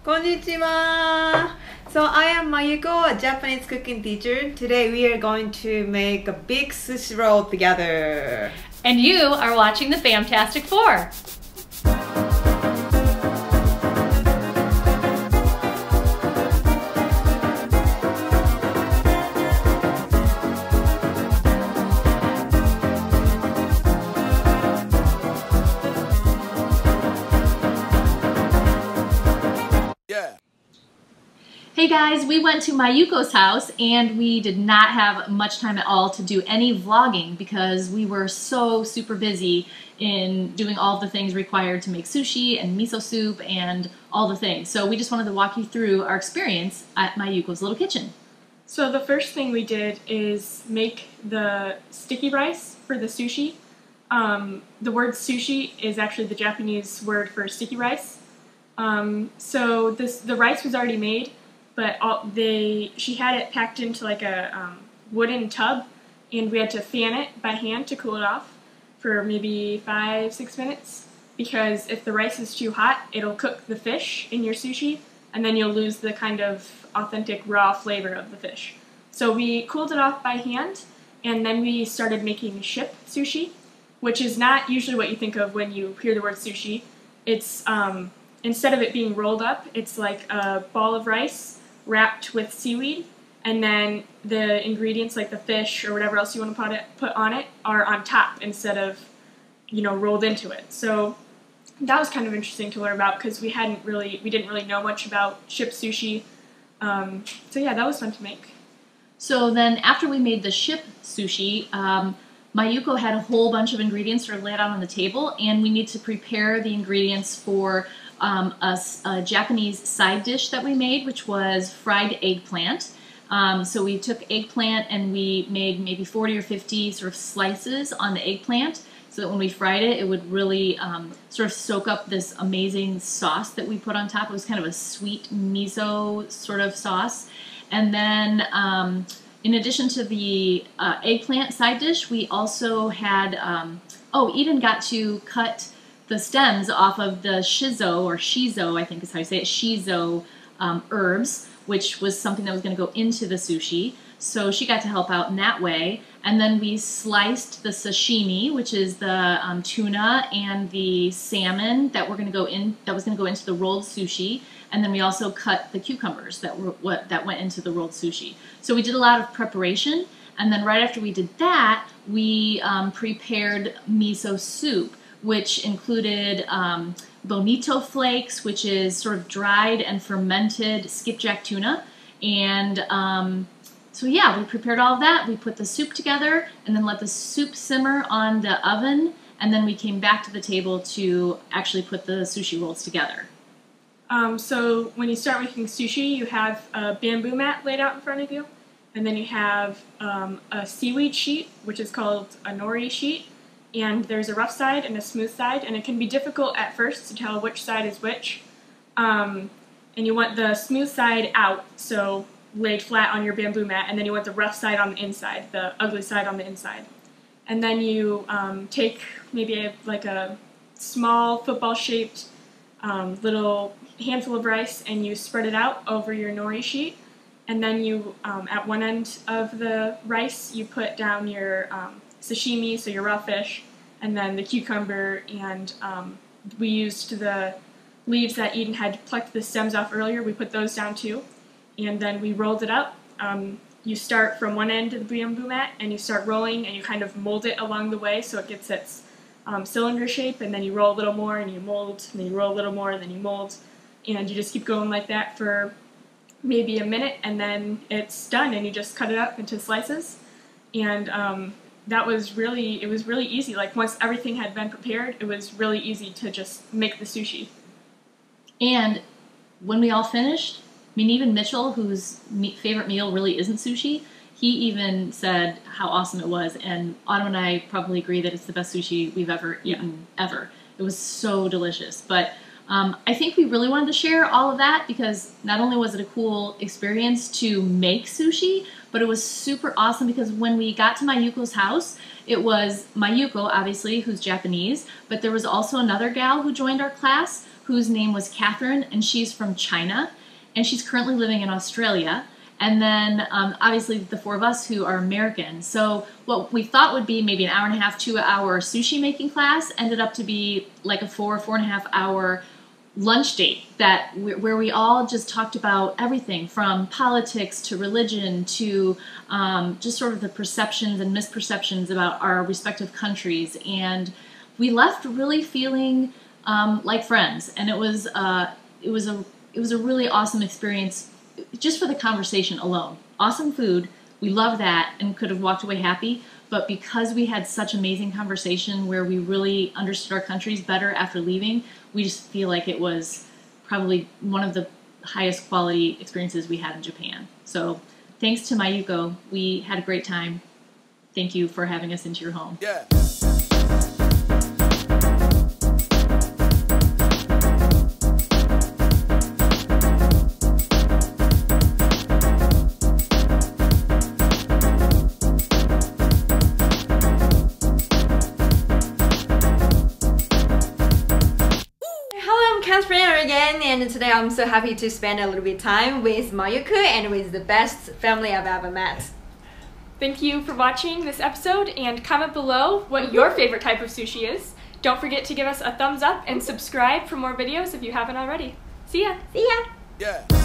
Konnichiwa! So I am Mayuko, a Japanese cooking teacher. Today we are going to make a big sushi roll together. And you are watching the Fantastic Four. Hey guys, we went to Mayuko's house and we did not have much time at all to do any vlogging because we were so super busy in doing all the things required to make sushi and miso soup and all the things. So we just wanted to walk you through our experience at Mayuko's little kitchen. So the first thing we did is make the sticky rice for the sushi. The word sushi is actually the Japanese word for sticky rice. So the rice was already made, but she had it packed into like a wooden tub, and we had to fan it by hand to cool it off for maybe 5-6 minutes, because if the rice is too hot, it'll cook the fish in your sushi, and then you'll lose the kind of authentic raw flavor of the fish. So we cooled it off by hand, and then we started making ship sushi, which is not usually what you think of when you hear the word sushi. It's instead of it being rolled up, it's like a ball of rice wrapped with seaweed, and then the ingredients like the fish or whatever else you want to put on it are on top instead of, rolled into it. So that was kind of interesting to learn about because we didn't really know much about ship sushi. So yeah, that was fun to make. So then after we made the ship sushi, Mayuko had a whole bunch of ingredients that are laid out on the table, and we need to prepare the ingredients for a Japanese side dish that we made, which was fried eggplant. So we took eggplant and we made maybe 40 or 50 sort of slices on the eggplant so that when we fried it, it would really sort of soak up this amazing sauce that we put on top. It was kind of a sweet miso sort of sauce. And then in addition to the eggplant side dish, we also had, Eden got to cut the stems off of the shiso, I think is how you say it, shiso herbs, which was something that was going to go into the sushi. So she got to help out in that way. And then we sliced the sashimi, which is the tuna and the salmon that was going to go into the rolled sushi. And then we also cut the cucumbers that went into the rolled sushi. So we did a lot of preparation. And then right after we did that, we prepared miso soup, which included bonito flakes, which is sort of dried and fermented skipjack tuna. And so yeah, we prepared all of that. We put the soup together and then let the soup simmer on the oven. And then we came back to the table to actually put the sushi rolls together. So when you start making sushi, you have a bamboo mat laid out in front of you. And then you have a seaweed sheet, which is called a nori sheet. And there's a rough side and a smooth side, and it can be difficult at first to tell which side is which. And you want the smooth side out, so laid flat on your bamboo mat, and then you want the rough side on the inside, the ugly side on the inside. And then you take maybe a small football-shaped little handful of rice, and you spread it out over your nori sheet. And then you, at one end of the rice, you put down your sashimi, so your raw fish, and then the cucumber, and we used the leaves that Eden had plucked the stems off earlier. We put those down too, and then we rolled it up. You start from one end of the bamboo mat, and you start rolling, and you kind of mold it along the way so it gets its cylinder shape, and then you roll a little more, and you mold, and then you roll a little more, and then you mold, and you just keep going like that for maybe a minute, and then it's done, and you just cut it up into slices. And it was really easy. Like once everything had been prepared, it was really easy to just make the sushi. And when we all finished, I mean, even Mitchell, whose favorite meal really isn't sushi, he even said how awesome it was. And Autumn and I probably agree that it's the best sushi we've ever eaten, ever. It was so delicious. But I think we really wanted to share all of that because not only was it a cool experience to make sushi, but it was super awesome because when we got to Mayuko's house, it was Mayuko, obviously, who's Japanese, but there was also another gal who joined our class whose name was Catherine, and she's from China, and she's currently living in Australia. And then obviously the four of us who are American. So what we thought would be maybe an hour and a half, 2 hour sushi making class ended up to be like a 4.5 hour lunch date where we all just talked about everything from politics to religion to just sort of the perceptions and misperceptions about our respective countries. And we left really feeling like friends. And it was a really awesome experience just for the conversation alone. Awesome food, we loved that and could have walked away happy, but because we had such amazing conversation where we really understood our countries better after leaving, we just feel like it was probably one of the highest quality experiences we had in Japan. So thanks to Mayuko, we had a great time. Thank you for having us into your home. Yeah. Again, and today I'm so happy to spend a little bit of time with Mayuko and with the best family I've ever met. Thank you for watching this episode, and comment below what your favorite type of sushi is. Don't forget to give us a thumbs up and subscribe for more videos if you haven't already. See ya! See ya! Yeah.